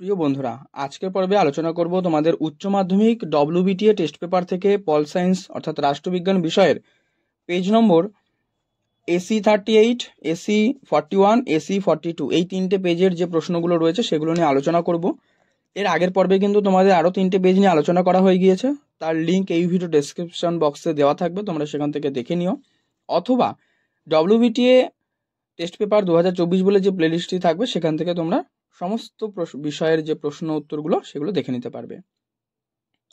প্রিয় বন্ধুরা, আজকের পর্বে আলোচনা করব তোমাদের উচ্চ মাধ্যমিক ডব্লিউবিটিএ টেস্ট পেপার থেকে পল সায়েন্স অর্থাৎ রাষ্ট্রবিজ্ঞান বিষয়ের পেজ নম্বর AC38, AC41, AC42 এই তিনটে পেজের যে প্রশ্নগুলো রয়েছে সেগুলো নিয়ে আলোচনা করব। এর আগের পর্বে কিন্তু তোমাদের আরও তিনটে পেজ নিয়ে আলোচনা করা হয়ে গিয়েছে, তার লিঙ্ক এই ভিডিও ডেসক্রিপশন বক্সে দেওয়া থাকবে, তোমরা সেখান থেকে দেখে নিও। অথবা ডব্লিউবিটিএ টেস্ট পেপার 2024 বলে যে প্লেলিস্টটি থাকবে সেখান থেকে তোমরা সমস্ত বিষয়ের যে প্রশ্ন উত্তরগুলো সেগুলো দেখে নিতে পারবে।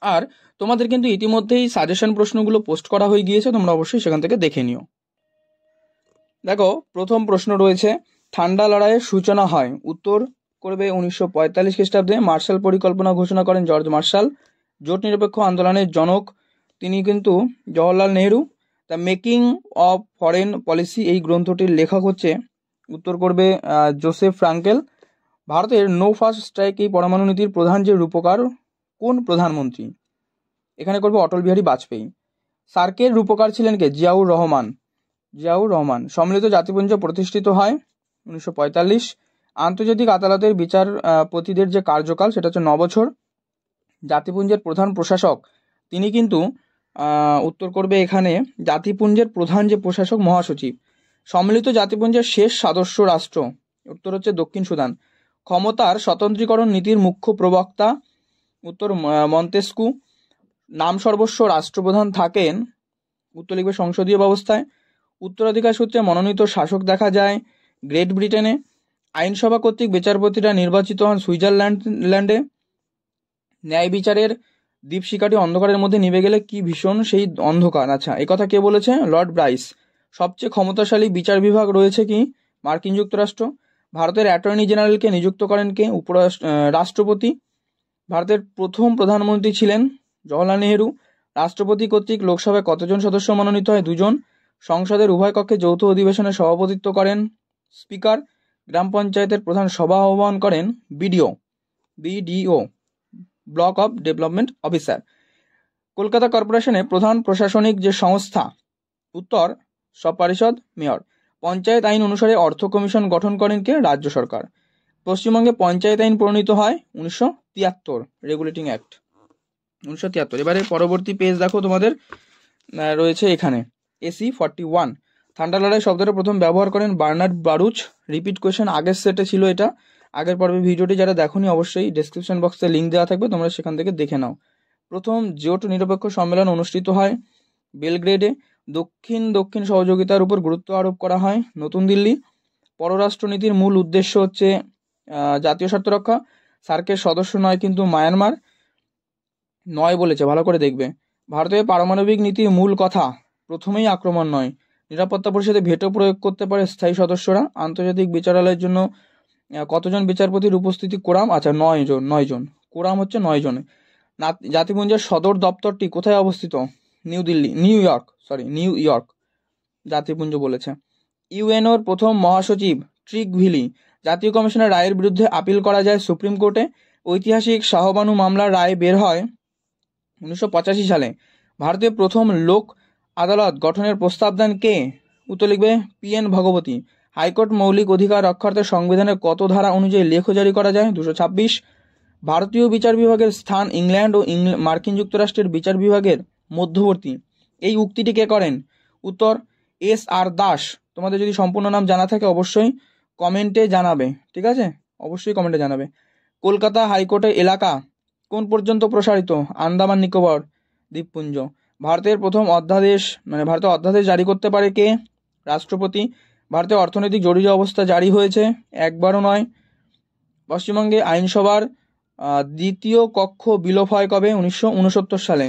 আর তোমাদের কিন্তু ইতিমধ্যেই সাজেশন প্রশ্নগুলো পোস্ট করা হয়ে গিয়েছে, তোমরা অবশ্যই সেখান থেকে দেখে নিও। দেখো, প্রথম প্রশ্ন রয়েছে, ঠান্ডা লড়াইয়ের সূচনা হয়, উত্তর করবে 1945 খ্রিস্টাব্দে। মার্শাল পরিকল্পনা ঘোষণা করেন জর্জ মার্শাল। জোট নিরপেক্ষ আন্দোলনের জনক তিনি কিন্তু Jawaharlal Nehru. The making of foreign policy এই গ্রন্থটির লেখক হচ্ছে, উত্তর করবে জোসেফ ফ্রাঙ্কেল। ভারতের নো ফার্স্ট স্ট্রাইক এই পরমাণু নীতির প্রধান যে রূপকার কোন প্রধানমন্ত্রী? এখানে করবে অটল বিহারী বাজপেয়ী। সার্কের রূপকার ছিলেন কে? জিয়াউর রহমান। সম্মিলিত জাতিপুঞ্জ প্রতিষ্ঠিত হয় 1945। আন্তর্জাতিক আদালতের বিচারপতিদের যে কার্যকাল সেটা হচ্ছে 9 বছর। জাতিপুঞ্জের প্রধান প্রশাসক তিনি কিন্তু উত্তর করবে এখানে জাতিপুঞ্জের প্রধান যে প্রশাসক মহাসচিব। সম্মিলিত জাতিপুঞ্জের শেষ সদস্য রাষ্ট্র, উত্তর হচ্ছে দক্ষিণ সুদান। ক্ষমতার স্বতন্ত্রীকরণ নীতির মুখ্য প্রবক্তা, উত্তর মন্তেস্কু। নাম সর্বস্ব রাষ্ট্রপ্রধান থাকেন, উত্তর লিখবে সংসদীয় ব্যবস্থায়। উত্তরাধিকার সূত্রে মনোনীত শাসক দেখা যায় গ্রেট ব্রিটেনে। আইনসভা কর্তৃক বিচারপতিরা নির্বাচিত হন সুইজারল্যান্ডে। ন্যায় বিচারের দীপশিখাটি অন্ধকারের মধ্যে নিভে গেলে কি ভীষণ সেই অন্ধকার। আচ্ছা, এই কথা কে বলেছে? Lord Bryce. সবচেয়ে ক্ষমতাশালী বিচার বিভাগ রয়েছে কি? মার্কিন যুক্তরাষ্ট্র। ভারতের অ্যাটর্নি জেনারেলকে নিযুক্ত করেন কে? রাষ্ট্রপতি। ভারতের প্রথম প্রধানমন্ত্রী ছিলেন জওহরলাল নেহেরু। রাষ্ট্রপতি কর্তৃক লোকসভায় কতজন সদস্য মনোনীত হয়? 2 জন। সংসদের উভয় কক্ষে যৌথ অধিবেশনে সভাপতিত্ব করেন স্পিকার। গ্রাম পঞ্চায়েতের প্রধান সভা আহ্বান করেন BDO, block of development officer. Kolkata কর্পোরেশনের প্রধান প্রশাসনিক যে সংস্থা, উত্তর সব পরিষদ, মেয়র। পঞ্চায়েত আইন অনুসারে অর্থ কমিশন গঠন করেন কে? রাজ্য সরকার। পশ্চিমবঙ্গে পঞ্চায়েত আইন প্রণীত হয় 1973, রেগুলেটিং অ্যাক্ট 1973। এবারে পরবর্তী পেজ দেখো, তোমাদের রয়েছে এখানে AC41। ঠান্ডা লড়াই শব্দটা প্রথম ব্যবহার করেন বার্নার্ড বারুচ। রিপিট কোয়েশ্চেন, আগের সেটে ছিল এটা। আগের পর্বে ভিডিওটি যারা দেখোনি অবশ্যই ডেসক্রিপশন বক্সে লিঙ্ক দেওয়া থাকবে, তোমরা সেখান থেকে দেখে নাও। প্রথম জোট নিরপেক্ষ সম্মেলন অনুষ্ঠিত হয় বেলগ্রেডে। দক্ষিণ সহযোগিতার উপর গুরুত্ব আরোপ করা হয় নতুন দিল্লি। পররাষ্ট্রনীতির মূল উদ্দেশ্য হচ্ছে জাতীয় স্বার্থ রক্ষা। সার্কের সদস্য নয় কিন্তু মায়ানমার। নয় বলেছে, ভালো করে দেখবে। ভারতের পারমাণবিক নীতির মূল কথা, প্রথমেই আক্রমণ নয়। নিরাপত্তা পরিষদে ভেটো প্রয়োগ করতে পারে স্থায়ী সদস্যরা। আন্তর্জাতিক বিচারালয়ের জন্য কতজন বিচারপতির উপস্থিতি? কোরাম। আচ্ছা, 9 জন। কোরাম হচ্ছে 9 জন। জাতিপুঞ্জের সদর দপ্তরটি কোথায় অবস্থিত? নিউ ইয়র্ক জাতিপুঞ্জ বলেছে। ইউএনওর প্রথম মহাসচিব ট্রিগভিলি। জাতীয় কমিশনের রায়ের বিরুদ্ধে আপিল করা যায় সুপ্রিম কোর্টে। ঐতিহাসিক শাহবানু মামলার রায় বের হয় 1985 সালে। ভারতের প্রথম লোক আদালত গঠনের প্রস্তাব দেন কে? উত্তর লিখবে PN ভগবতী। হাইকোর্ট মৌলিক অধিকার রক্ষার্থে সংবিধানের কত ধারা অনুযায়ী লেখ জারি করা যায়? 226। ভারতীয় বিচার বিভাগের স্থান ইংল্যান্ড ও মার্কিন যুক্তরাষ্ট্রের বিচার বিভাগের মধ্যবর্তী। এই উক্তিটি কে করেন? উত্তর SR দাস। তোমাদের যদি সম্পূর্ণ নাম জানা থাকে অবশ্যই কমেন্টে জানাবে, ঠিক আছে? অবশ্যই কমেন্টে জানাবে। কলকাতা হাইকোর্টের এলাকা কোন পর্যন্ত প্রসারিত? আন্দামান নিকোবর দ্বীপপুঞ্জ। ভারতের প্রথম অধ্যাদেশ ভারতের অধ্যাদেশ জারি করতে পারে কে? রাষ্ট্রপতি। ভারতের অর্থনৈতিক জরুরি অবস্থা জারি হয়েছে একবারও নয়। পশ্চিমবঙ্গে আইনসভার দ্বিতীয় কক্ষ বিলোপ হয় কবে? 1969 সালে।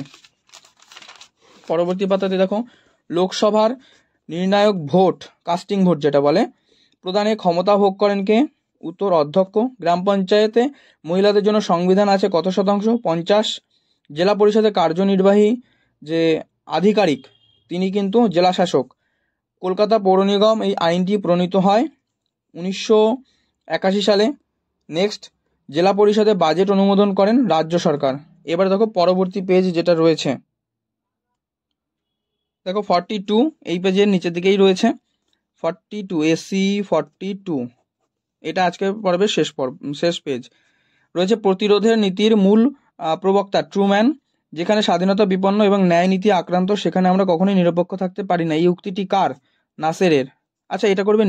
পরবর্তী পাতাতে দেখো, লোকসভার নির্ণায়ক ভোট, কাস্টিং ভোট যেটা বলে, প্রদানে ক্ষমতা ভোগ করেন কে? উত্তর অধ্যক্ষ। গ্রাম পঞ্চায়েতে মহিলাদের জন্য সংবিধান আছে কত শতাংশ? 50। জেলা পরিষদের কার্যনির্বাহী যে আধিকারিক তিনি কিন্তু জেলা শাসক। কলকাতা পৌর নিগম এই আইনটি প্রণীত হয় 1981 সালে। নেক্সট, জেলা পরিষদে বাজেট অনুমোদন করেন রাজ্য সরকার। এবার দেখো পরবর্তী পেজ যেটা রয়েছে, দেখো 42 এই পেজের নিচের দিকেই রয়েছে 42, AC42। এটা আজকের পর্বের শেষ পেজ। রয়েছে প্রতিরোধের নীতির মূল প্রবক্তা ট্রুম্যান, যেখানে স্বাধীনতা বিপন্ন এবং ন্যায় নীতি আক্রান্ত সেখানে আমরা কখনোই নিরপেক্ষ থাকতে পারি না। এই উক্তিটি কার? নাসেরের। আচ্ছা, এটা করবে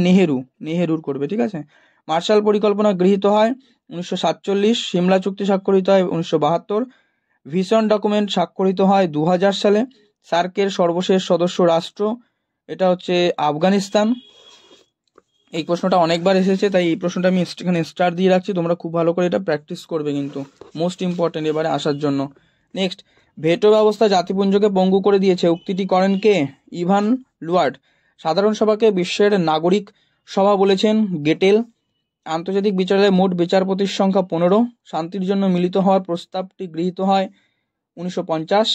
নেহেরুর করবে, ঠিক আছে। মার্শাল পরিকল্পনা গৃহীত হয় 1947, সিমলা চুক্তি স্বাক্ষরিত হয় 1972, ভিশন ডকুমেন্ট স্বাক্ষরিত হয় 2000 সালে। সার্কের সর্বশেষ সদস্য রাষ্ট্র, এটা হচ্ছে আফগানিস্তান। এই প্রশ্নটা অনেকবার এসেছে, তাই এই প্রশ্নটা আমি এখানে স্টার দিয়ে রাখছি। তোমরা খুব ভালো করে এটা প্র্যাকটিস করবে, কিন্তু মোস্ট ইম্পর্টেন্ট এবারে আসার জন্য। নেক্সট, ভেটো ব্যবস্থা জাতিপুঞ্জকে পঙ্গু করে দিয়েছে, উক্তিটি করেন কে? ইভান লুয়ার্ড। সাধারণ সভাকে বিশ্বের নাগরিক সভা বলেছেন গেটেল। আন্তর্জাতিক বিচারালয়ে মোট বিচারপতির সংখ্যা 15। শান্তির জন্য মিলিত হওয়ার প্রস্তাবটি গৃহীত হয় 1950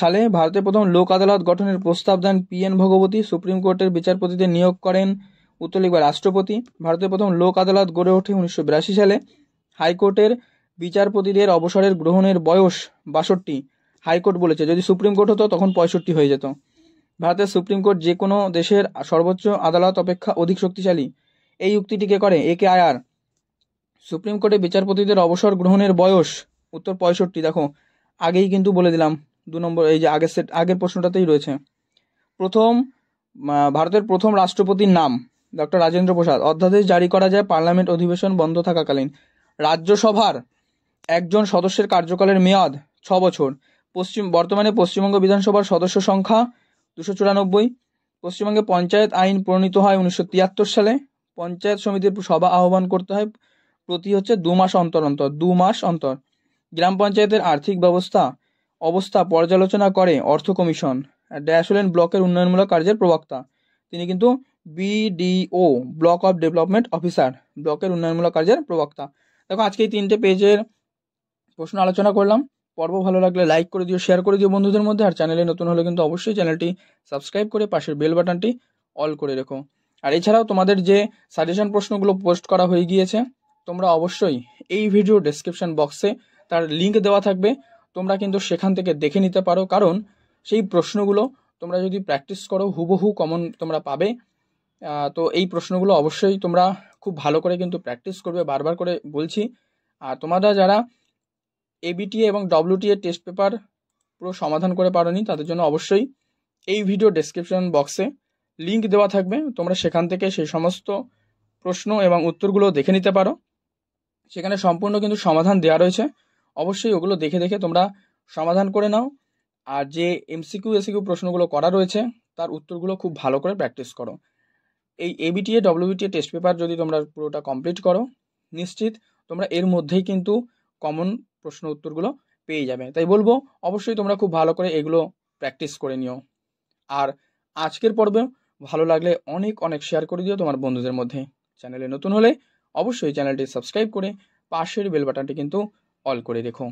সালে। ভারতের প্রথম লোক আদালত গঠনের প্রস্তাব দেন PN ভগবতী। সুপ্রিম কোর্টের বিচারপতিদের নিয়োগ করেন উত্তর লিখবে রাষ্ট্রপতি। ভারতের প্রথম লোক আদালত গড়ে ওঠে 1982 সালে। হাইকোর্টের বিচারপতিদের অবসরের গ্রহণের বয়স 62। হাইকোর্ট বলেছে, যদি সুপ্রিম কোর্ট হতো তখন 65 হয়ে যেত। ভারতের সুপ্রিম কোর্ট যে কোনো দেশের সর্বোচ্চ আদালত অপেক্ষা অধিক শক্তিশালী। এই উক্তিটিকে করে AKIR। সুপ্রিম কোর্টে বিচারপতিদের অবসর গ্রহণের বয়স উত্তর 65। দেখো আগেই কিন্তু বলে দিলাম, 2 নম্বর এই যে আগের প্রশ্নটাতেই রয়েছে। ভারতের প্রথম রাষ্ট্রপতির নাম ডক্টর রাজেন্দ্র প্রসাদ। অধ্যাদেশ জারি করা যায় পার্লামেন্ট অধিবেশন বন্ধ থাকাকালীন। রাজ্যসভার একজন সদস্যের কার্যকালের মেয়াদ 6 বছর। বর্তমানে পশ্চিমবঙ্গ বিধানসভার সদস্য সংখ্যা 294। পশ্চিমবঙ্গে পঞ্চায়েত আইন প্রণীত হয় 1973 সালে। পঞ্চায়েত সমিতির সভা আহ্বান করতে হয় প্রতি 2 মাস অন্তর। গ্রাম পঞ্চায়েতের আর্থিক অবস্থা পর্যালোচনা করে অর্থ কমিশন। ড্যাশ হলেন ব্লকের উন্নয়নমূলক কার্যের প্রবক্তা। তিনি কিন্তু BDO, block of development officer, ব্লকের উন্নয়নমূলক কার্যের প্রবক্তা। দেখো আজকে এই 3টে পেজের প্রশ্ন আলোচনা করলাম। পর্ব ভালো লাগলে লাইক করে দিও, শেয়ার করে দিও বন্ধুদের মধ্যে। আর চ্যানেলে নতুন হলে কিন্তু অবশ্যই চ্যানেলটি সাবস্ক্রাইব করে পাশের বেল বাটনটি অল করে রেখো। আর এছাড়াও তোমাদের যে সাজেশন প্রশ্নগুলো পোস্ট করা হয়ে গিয়েছে, তোমরা অবশ্যই এই ভিডিও ডেসক্রিপশন বক্সে তার লিঙ্ক দেওয়া থাকবে, তোমরা কিন্তু সেখান থেকে দেখে নিতে পারো। কারণ সেই প্রশ্নগুলো তোমরা যদি প্র্যাকটিস করো হুবহু কমন তোমরা পাবে। তো এই প্রশ্নগুলো অবশ্যই তোমরা খুব ভালো করে কিন্তু প্র্যাকটিস করবে, বারবার করে বলছি। আর তোমরা যারা ABTA এবং WTA টেস্ট পেপার পুরো সমাধান করে পারোনি, তাদের জন্য অবশ্যই এই ভিডিও ডেসক্রিপশন বক্সে লিঙ্ক দেওয়া থাকবে, তোমরা সেখান থেকে সেই সমস্ত প্রশ্ন এবং উত্তরগুলো দেখে নিতে পারো। সেখানে সম্পূর্ণ কিন্তু সমাধান দেওয়া রয়েছে, অবশ্যই ওগুলো দেখে তোমরা সমাধান করে নাও। আর যে MCQ SCQ প্রশ্নগুলো করা রয়েছে তার উত্তরগুলো খুব ভালো করে প্র্যাকটিস করো। এই ABTA WBTA টেস্ট পেপার যদি তোমরা পুরোটা কমপ্লিট করো, নিশ্চিত তোমরা এর মধ্যেই কিন্তু কমন প্রশ্ন উত্তরগুলো পেয়ে যাবে। তাই বলবো অবশ্যই তোমরা খুব ভালো করে এগুলো প্র্যাকটিস করে নিও। আর আজকের পর্বে ভালো লাগলে অনেক শেয়ার করে দিও তোমার বন্ধুদের মধ্যে। চ্যানেলে নতুন হলে অবশ্যই চ্যানেলটি সাবস্ক্রাইব করে পাশের বেল বাটনটি কিন্তু অল করে রেখো।